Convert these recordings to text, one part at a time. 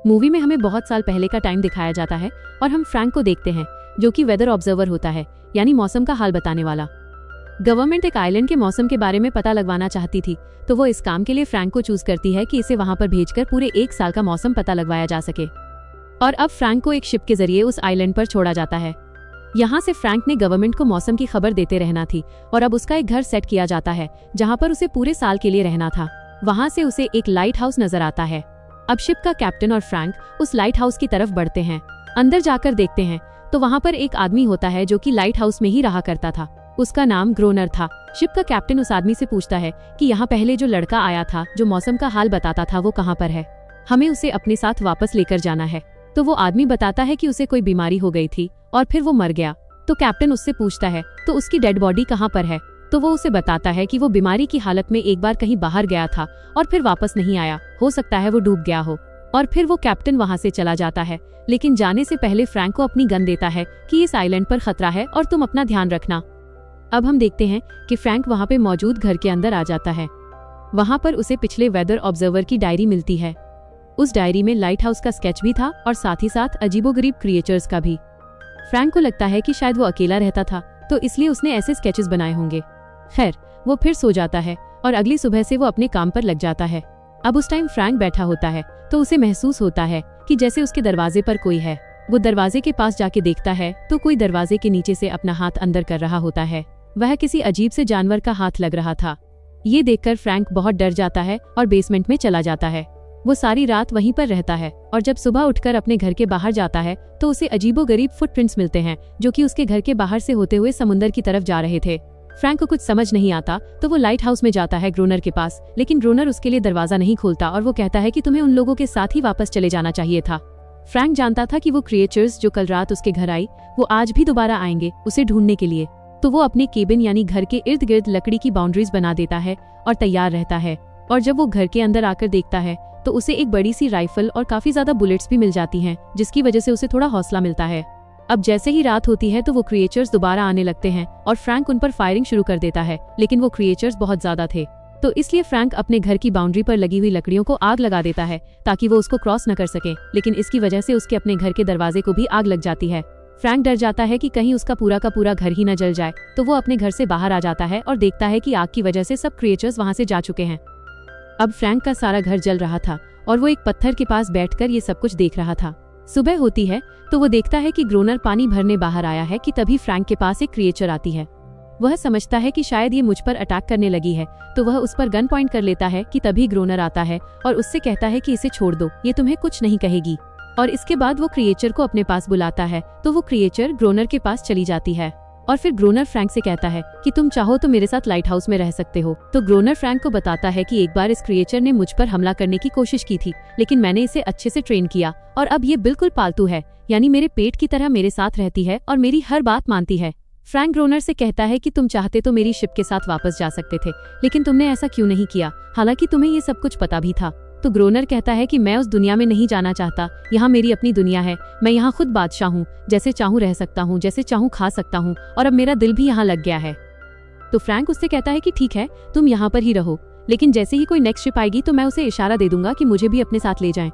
Movie में हमें बहुत साल पहले का टाइम दिखाया जाता है और हम फ्रैंक को देखते हैं जो कि वेदर ऑब्जर्वर होता है, यानी मौसम का हाल बताने वाला। गवर्नमेंट एक आइलैंड के मौसम के बारे में पता लगवाना चाहती थी, तो वो इस काम के लिए फ्रैंक को चूज करती है कि इसे वहां पर भेजकर पूरे 1 साल का मौसम पता लगवाया जा सके। और अब फ्रैंक को एक शिप के जरिए उस आइलैंड पर छोड़ा जाता है। यहाँ से फ्रैंक ने गवर्नमेंट को मौसम की खबर देते रहना थी और अब उसका एक घर सेट किया जाता है जहाँ पर उसे पूरे साल के लिए रहना था। वहाँ से उसे एक लाइट हाउस नजर आता है। अब शिप का कैप्टन और फ्रैंक उस लाइट हाउस की तरफ बढ़ते हैं। अंदर जाकर देखते हैं तो वहाँ पर एक आदमी होता है जो कि लाइट हाउस में ही रहा करता था। उसका नाम ग्रोनर था। शिप का कैप्टन उस आदमी से पूछता है कि यहाँ पहले जो लड़का आया था जो मौसम का हाल बताता था वो कहाँ पर है, हमें उसे अपने साथ वापस लेकर जाना है। तो वो आदमी बताता है कि उसे कोई बीमारी हो गई थी और फिर वो मर गया। तो कैप्टन उससे पूछता है तो उसकी डेड बॉडी कहाँ पर है। तो वो उसे बताता है कि वो बीमारी की हालत में एक बार कहीं बाहर गया था और फिर वापस नहीं आया, हो सकता है वो डूब गया हो। और फिर वो कैप्टन वहाँ से चला जाता है, लेकिन जाने से पहले फ्रैंक को अपनी गन देता है कि इस आइलैंड पर खतरा है और तुम अपना ध्यान रखना। अब हम देखते हैं कि फ्रैंक वहाँ पे मौजूद घर के अंदर आ जाता है। वहाँ पर उसे पिछले वेदर ऑब्जर्वर की डायरी मिलती है। उस डायरी में लाइट हाउस का स्केच भी था और साथ ही साथ अजीबोगरीब क्रिएचर्स का भी। फ्रैंक को लगता है कि शायद वो अकेला रहता था तो इसलिए उसने ऐसे स्केचेस बनाए होंगे। खैर, वो फिर सो जाता है और अगली सुबह से वो अपने काम पर लग जाता है। अब उस टाइम फ्रैंक बैठा होता है तो उसे महसूस होता है कि जैसे उसके दरवाजे पर कोई है। वो दरवाजे के पास जाके देखता है तो कोई दरवाजे के नीचे से अपना हाथ अंदर कर रहा होता है। वह किसी अजीब से जानवर का हाथ लग रहा था। ये देखकर फ्रैंक बहुत डर जाता है और बेसमेंट में चला जाता है। वो सारी रात वहीं पर रहता है और जब सुबह उठकर अपने घर के बाहर जाता है तो उसे अजीबोगरीब फुटप्रिंट्स मिलते हैं जो कि उसके घर के बाहर से होते हुए समुद्र की तरफ जा रहे थे। फ्रैंक को कुछ समझ नहीं आता तो वो लाइट हाउस में जाता है ग्रोनर के पास, लेकिन ग्रोनर उसके लिए दरवाजा नहीं खोलता और वो कहता है कि तुम्हें उन लोगों के साथ ही वापस चले जाना चाहिए था। फ्रैंक जानता था कि वो क्रिएचर्स जो कल रात उसके घर आई वो आज भी दोबारा आएंगे उसे ढूंढने के लिए। तो वो अपने केबिन यानी घर के इर्द गिर्द लकड़ी की बाउंड्रीज बना देता है और तैयार रहता है। और जब वो घर के अंदर आकर देखता है तो उसे एक बड़ी सी राइफल और काफी ज्यादा बुलेट्स भी मिल जाती हैं, जिसकी वजह से उसे थोड़ा हौसला मिलता है। अब जैसे ही रात होती है तो वो क्रिएचर्स दोबारा आने लगते हैं और फ्रैंक उन पर फायरिंग शुरू कर देता है, लेकिन वो क्रिएचर्स बहुत ज्यादा थे तो इसलिए फ्रैंक अपने घर की बाउंड्री पर लगी हुई लकड़ियों को आग लगा देता है ताकि वो उसको क्रॉस न कर सके, लेकिन इसकी वजह से उसके अपने घर के दरवाजे को भी आग लग जाती है। फ्रैंक डर जाता है कि कहीं उसका पूरा का पूरा घर ही न जल जाए, तो वो अपने घर से बाहर आ जाता है और देखता है कि आग की वजह से सब क्रिएचर्स वहां से जा चुके हैं। अब फ्रैंक का सारा घर जल रहा था और वो एक पत्थर के पास बैठकर ये सब कुछ देख रहा था। सुबह होती है तो वो देखता है कि ग्रोनर पानी भरने बाहर आया है कि तभी फ्रैंक के पास एक क्रिएचर आती है। वह समझता है कि शायद ये मुझ पर अटैक करने लगी है तो वह उस पर गन पॉइंट कर लेता है कि तभी ग्रोनर आता है और उससे कहता है कि इसे छोड़ दो, ये तुम्हें कुछ नहीं कहेगी। और इसके बाद वो क्रिएचर को अपने पास बुलाता है तो वो क्रिएचर ग्रोनर के पास चली जाती है और फिर ग्रोनर फ्रैंक से कहता है कि तुम चाहो तो मेरे साथ लाइट हाउस में रह सकते हो। तो ग्रोनर फ्रैंक को बताता है कि एक बार इस क्रिएचर ने मुझ पर हमला करने की कोशिश की थी, लेकिन मैंने इसे अच्छे से ट्रेन किया और अब ये बिल्कुल पालतू है, यानी मेरे पेट की तरह मेरे साथ रहती है और मेरी हर बात मानती है। फ्रैंक ग्रोनर से कहता है कि तुम चाहते तो मेरी शिप के साथ वापस जा सकते थे, लेकिन तुमने ऐसा क्यों नहीं किया, हालांकि तुम्हें ये सब कुछ पता भी था। तो ग्रोनर कहता है कि मैं उस दुनिया में नहीं जाना चाहता, यहाँ मेरी अपनी दुनिया है, मैं यहाँ खुद बादशाह हूँ, जैसे चाहूँ रह सकता हूँ, जैसे चाहूँ खा सकता हूँ और अब मेरा दिल भी यहाँ लग गया है। तो फ्रैंक उससे कहता है कि ठीक है तुम यहाँ पर ही रहो, लेकिन जैसे ही कोई नेक्स्ट शिप आएगी तो मैं उसे इशारा दे दूंगा कि मुझे भी अपने साथ ले जाएं।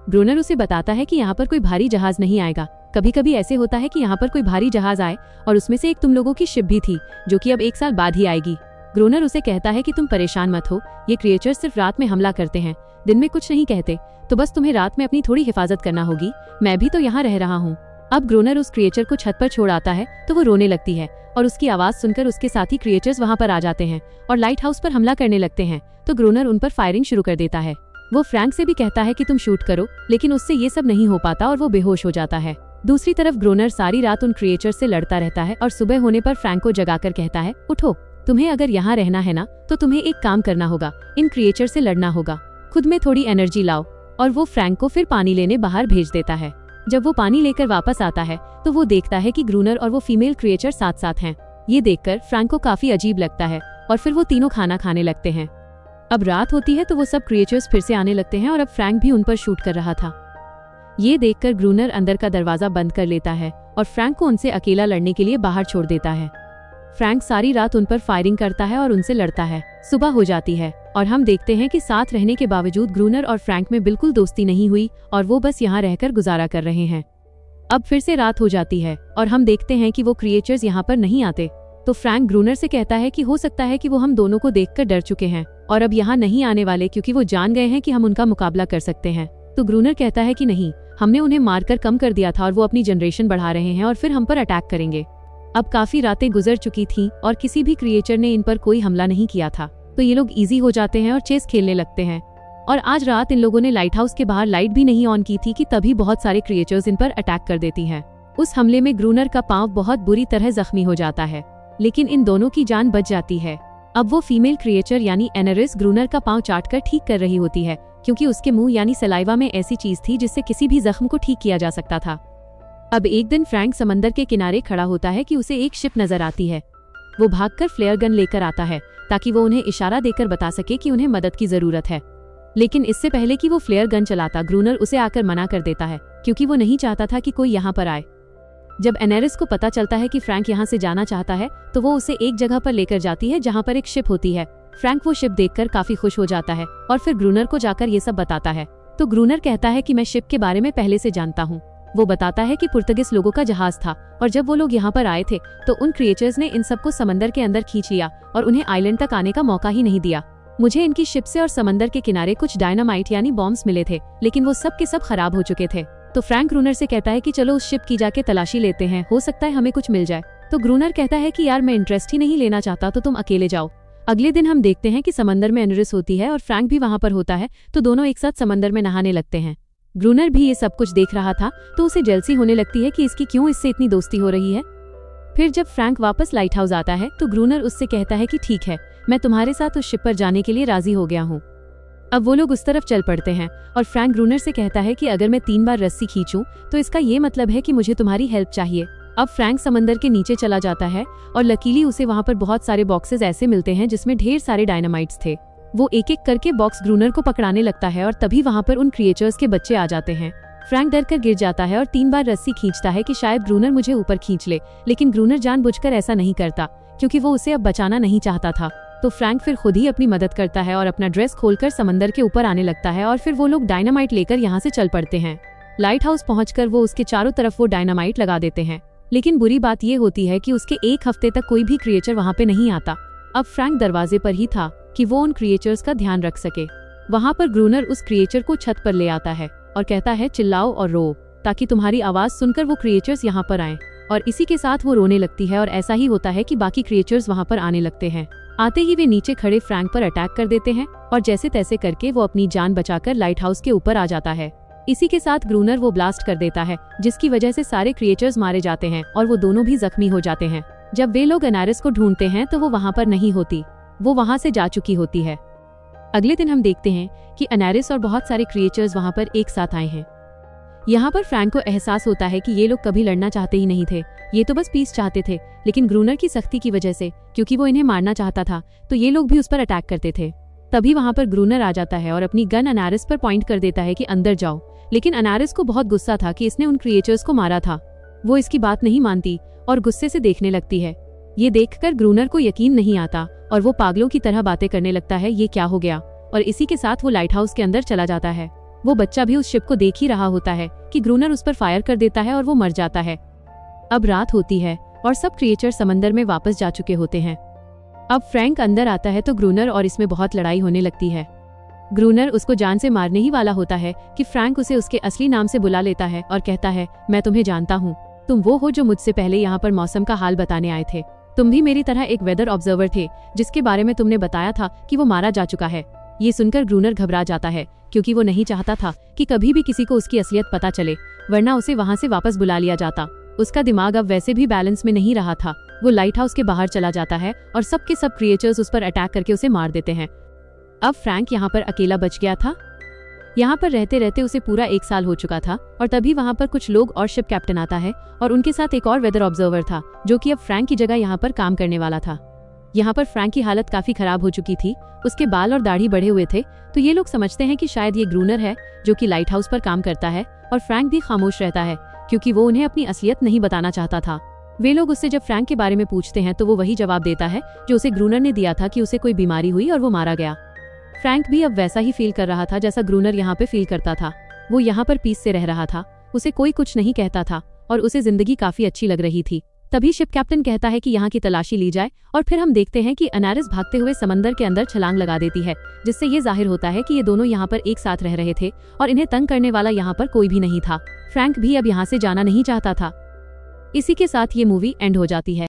ग्रोनर उसे बताता है कि यहाँ पर कोई भारी जहाज नहीं आएगा, कभी कभी ऐसे होता है कि यहाँ पर कोई भारी जहाज आए और उसमें से एक तुम लोगों की शिप भी थी जो कि अब 1 साल बाद ही आएगी। ग्रोनर उसे कहता है कि तुम परेशान मत हो, ये क्रिएचर सिर्फ रात में हमला करते हैं, दिन में कुछ नहीं कहते, तो बस तुम्हें रात में अपनी थोड़ी हिफाजत करना होगी, मैं भी तो यहाँ रह रहा हूँ। अब ग्रोनर उस क्रिएचर को छत पर छोड़ आता है तो वो रोने लगती है और उसकी आवाज सुनकर उसके साथी क्रिएचर्स वहाँ पर आ जाते हैं और लाइट हाउस पर हमला करने लगते हैं। तो ग्रोनर उन पर फायरिंग शुरू कर देता है। वो फ्रैंक से भी कहता है कि तुम शूट करो, लेकिन उससे ये सब नहीं हो पाता और वो बेहोश हो जाता है। दूसरी तरफ ग्रोनर सारी रात उन क्रिएचर से लड़ता रहता है और सुबह होने पर फ्रैंक को जगाकर कहता है, उठो, तुम्हें अगर यहाँ रहना है ना तो तुम्हें एक काम करना होगा, इन क्रिएचर से लड़ना होगा, खुद में थोड़ी एनर्जी लाओ। और वो फ्रैंक को फिर पानी लेने बाहर भेज देता है। जब वो पानी लेकर वापस आता है तो वो देखता है कि ग्रोनर और वो फीमेल क्रिएचर साथ साथ हैं। ये देखकर फ्रैंक को काफी अजीब लगता है और फिर वो तीनों खाना खाने लगते हैं। अब रात होती है तो वो सब क्रिएचर्स फिर से आने लगते हैं और अब फ्रैंक भी उन पर शूट कर रहा था। ये देखकर ग्रोनर अंदर का दरवाजा बंद कर लेता है और फ्रैंक को उनसे अकेला लड़ने के लिए बाहर छोड़ देता है। फ्रैंक सारी रात उन पर फायरिंग करता है और उनसे लड़ता है। सुबह हो जाती है और हम देखते हैं कि साथ रहने के बावजूद ग्रूनर और फ्रैंक में बिल्कुल दोस्ती नहीं हुई और वो बस यहाँ रहकर गुजारा कर रहे हैं। अब फिर से रात हो जाती है और हम देखते हैं कि वो क्रिएचर्स यहाँ पर नहीं आते। तो फ्रैंक ग्रूनर से कहता है कि हो सकता है कि वो हम दोनों को देखकर डर चुके हैं और अब यहाँ नहीं आने वाले, क्योंकि वो जान गए हैं कि हम उनका मुकाबला कर सकते हैं। तो ग्रूनर कहता है कि नहीं, हमने उन्हें मारकर कम कर दिया था और वो अपनी जनरेशन बढ़ा रहे हैं और फिर हम पर अटैक करेंगे। अब काफी रातें गुजर चुकी थीं और किसी भी क्रिएचर ने इन पर कोई हमला नहीं किया था, तो ये लोग इजी हो जाते हैं और चेस खेलने लगते हैं। और आज रात इन लोगों ने लाइट हाउस के बाहर लाइट भी नहीं ऑन की थी कि तभी बहुत सारे क्रिएचर्स इन पर अटैक कर देती हैं। उस हमले में ग्रूनर का पांव बहुत बुरी तरह जख्मी हो जाता है, लेकिन इन दोनों की जान बच जाती है। अब वो फीमेल क्रिएचर यानी एनरिस ग्रूनर का पांव चाटकर ठीक कर रही होती है, क्योंकि उसके मुंह यानी सलाइवा में ऐसी चीज थी जिससे किसी भी जख्म को ठीक किया जा सकता था। अब एक दिन फ्रैंक समंदर के किनारे खड़ा होता है कि उसे एक शिप नजर आती है। वो भागकर फ्लेयर गन लेकर आता है ताकि वो उन्हें इशारा देकर बता सके कि उन्हें मदद की जरूरत है। लेकिन इससे पहले कि वो फ्लेयर गन चलाता, ग्रूनर उसे आकर मना कर देता है, क्योंकि वो नहीं चाहता था कि कोई यहाँ पर आए। जब एनेरिस को पता चलता है कि फ्रैंक यहाँ से जाना चाहता है, तो वो उसे एक जगह पर लेकर जाती है जहाँ पर एक शिप होती है। फ्रैंक वो शिप देखकर काफी खुश हो जाता है और फिर ग्रूनर को जाकर ये सब बताता है। तो ग्रूनर कहता है कि मैं शिप के बारे में पहले से जानता हूँ। वो बताता है कि पुर्तगाल लोगों का जहाज था और जब वो लोग यहाँ पर आए थे तो उन क्रिएचर्स ने इन सबको समंदर के अंदर खींच लिया और उन्हें आइलैंड तक आने का मौका ही नहीं दिया। मुझे इनकी शिप से और समंदर के किनारे कुछ डायनामाइट यानी बॉम्ब्स मिले थे, लेकिन वो सब के सब खराब हो चुके थे। तो फ्रैंक ग्रूनर से कहता है कि चलो उस शिप की जाके तलाशी लेते हैं, हो सकता है हमें कुछ मिल जाए। तो ग्रूनर कहता है कि यार मैं इंटरेस्ट ही नहीं लेना चाहता, तो तुम अकेले जाओ। अगले दिन हम देखते हैं कि समंदर में एनरिस होती है और फ्रैंक भी वहाँ पर होता है, तो दोनों एक साथ समंदर में नहाने लगते हैं। ग्रूनर भी ये सब कुछ देख रहा था, तो उसे जेलसी होने लगती है कि इसकी क्यों इससे इतनी दोस्ती हो रही है। फिर जब फ्रैंक वापस लाइट हाउस आता है तो ग्रूनर उससे कहता है कि ठीक है, मैं तुम्हारे साथ उस शिप पर जाने के लिए राजी हो गया हूँ। अब वो लोग उस तरफ चल पड़ते हैं और फ्रैंक ग्रूनर से कहता है कि अगर मैं 3 बार रस्सी खींचूं तो इसका ये मतलब है कि मुझे तुम्हारी हेल्प चाहिए। अब फ्रैंक समंदर के नीचे चला जाता है और लकीली उसे वहाँ पर बहुत सारे बॉक्सेस ऐसे मिलते हैं जिसमें ढेर सारे डायनामाइट्स थे। वो एक एक करके बॉक्स ग्रूनर को पकड़ाने लगता है और तभी वहाँ पर उन क्रिएचर्स के बच्चे आ जाते हैं। फ्रैंक डर कर गिर जाता है और 3 बार रस्सी खींचता है कि शायद ग्रूनर मुझे ऊपर खींच ले, लेकिन ग्रूनर जानबूझकर ऐसा नहीं करता क्योंकि वो उसे अब बचाना नहीं चाहता था। तो फ्रैंक फिर खुद ही अपनी मदद करता है और अपना ड्रेस खोलकर समंदर के ऊपर आने लगता है और फिर वो लोग डायनामाइट लेकर यहाँ से चल पड़ते हैं। लाइट हाउस पहुंचकर वो उसके चारों तरफ वो डायनामाइट लगा देते हैं, लेकिन बुरी बात ये होती है कि उसके 1 हफ्ते तक कोई भी क्रिएचर वहाँ पे नहीं आता। अब फ्रैंक दरवाजे पर ही था कि वो उन क्रिएचर्स का ध्यान रख सके। वहाँ पर ग्रूनर उस क्रिएचर को छत पर ले आता है और कहता है चिल्लाओ और रो, ताकि तुम्हारी आवाज सुनकर वो क्रिएचर्स यहाँ पर आएं। और इसी के साथ वो रोने लगती है और ऐसा ही होता है कि बाकी क्रिएचर्स वहाँ पर आने लगते हैं। आते ही वे नीचे खड़े फ्रैंक पर अटैक कर देते हैं और जैसे तैसे करके वो अपनी जान बचाकर लाइट हाउस के ऊपर आ जाता है। इसी के साथ ग्रूनर वो ब्लास्ट कर देता है, जिसकी वजह से सारे क्रिएचर्स मारे जाते हैं और वो दोनों भी जख्मी हो जाते हैं। जब वे लोग एनारिस को ढूंढते हैं तो वो वहाँ पर नहीं होती, वो वहाँ से जा चुकी होती है। अगले दिन हम देखते हैं कि एनारिस और बहुत सारे क्रिएचर्स वहाँ पर एक साथ आए हैं। यहाँ पर फ्रैंक को एहसास होता है कि ये लोग कभी लड़ना चाहते ही नहीं थे, ये तो बस पीस चाहते थे, लेकिन ग्रूनर की सख्ती की वजह से, क्योंकि वो इन्हें मारना चाहता था, तो ये लोग भी उस पर अटैक करते थे। तभी वहाँ पर ग्रूनर आ जाता है और अपनी गन एनारिस पर पॉइंट कर देता है कि अंदर जाओ, लेकिन एनारिस को बहुत गुस्सा था कि इसने उन क्रिएचर्स को मारा था। वो इसकी बात नहीं मानती और गुस्से से देखने लगती है। ये देखकर ग्रूनर को यकीन नहीं आता और वो पागलों की तरह बातें करने लगता है, ये क्या हो गया। और इसी के साथ वो लाइट हाउस के अंदर चला जाता है। वो बच्चा भी उस शिप को देख ही रहा होता है कि ग्रूनर उस पर फायर कर देता है और वो मर जाता है। अब रात होती है और सब क्रिएचर समंदर में वापस जा चुके होते हैं। अब फ्रैंक अंदर आता है तो ग्रूनर और इसमें बहुत लड़ाई होने लगती है। ग्रूनर उसको जान से मारने ही वाला होता है कि फ्रैंक उसे उसके असली नाम से बुला लेता है और कहता है, मैं तुम्हें जानता हूँ, तुम वो हो जो मुझसे पहले यहाँ पर मौसम का हाल बताने आए थे। तुम भी मेरी तरह एक वेदर ऑब्जर्वर थे जिसके बारे में तुमने बताया था कि वो मारा जा चुका है। ये सुनकर ग्रूनर घबरा जाता है क्योंकि वो नहीं चाहता था कि कभी भी किसी को उसकी असलियत पता चले, वरना उसे वहाँ से वापस बुला लिया जाता। उसका दिमाग अब वैसे भी बैलेंस में नहीं रहा था। वो लाइट हाउस के बाहर चला जाता है और सबके सब क्रिएचर्स उस पर अटैक करके उसे मार देते हैं। अब फ्रैंक यहाँ पर अकेला बच गया था। यहाँ पर रहते रहते उसे पूरा 1 साल हो चुका था और तभी वहाँ पर कुछ लोग और शिप कैप्टन आता है और उनके साथ एक और वेदर ऑब्जर्वर था जो कि अब फ्रैंक की जगह यहाँ पर काम करने वाला था। यहाँ पर फ्रैंक की हालत काफी खराब हो चुकी थी, उसके बाल और दाढ़ी बढ़े हुए थे, तो ये लोग समझते हैं कि शायद ये ग्रूनर है जो कि लाइट हाउस पर काम करता है। और फ्रैंक भी खामोश रहता है क्योंकि वो उन्हें अपनी असलियत नहीं बताना चाहता था। वे लोग उससे जब फ्रैंक के बारे में पूछते हैं तो वो वही जवाब देता है जो उसे ग्रूनर ने दिया था कि उसे कोई बीमारी हुई और वो मारा गया। फ्रैंक भी अब वैसा ही फील कर रहा था जैसा ग्रूनर यहाँ पे फील करता था। वो यहाँ पर पीस से रह रहा था, उसे कोई कुछ नहीं कहता था और उसे जिंदगी काफी अच्छी लग रही थी। तभी शिप कैप्टन कहता है कि यहाँ की तलाशी ली जाए और फिर हम देखते हैं कि अनारिस भागते हुए समंदर के अंदर छलांग लगा देती है, जिससे ये जाहिर होता है कि ये दोनों यहाँ पर एक साथ रह रहे थे और इन्हें तंग करने वाला यहाँ पर कोई भी नहीं था। फ्रैंक भी अब यहाँ से जाना नहीं चाहता था। इसी के साथ ये मूवी एंड हो जाती है।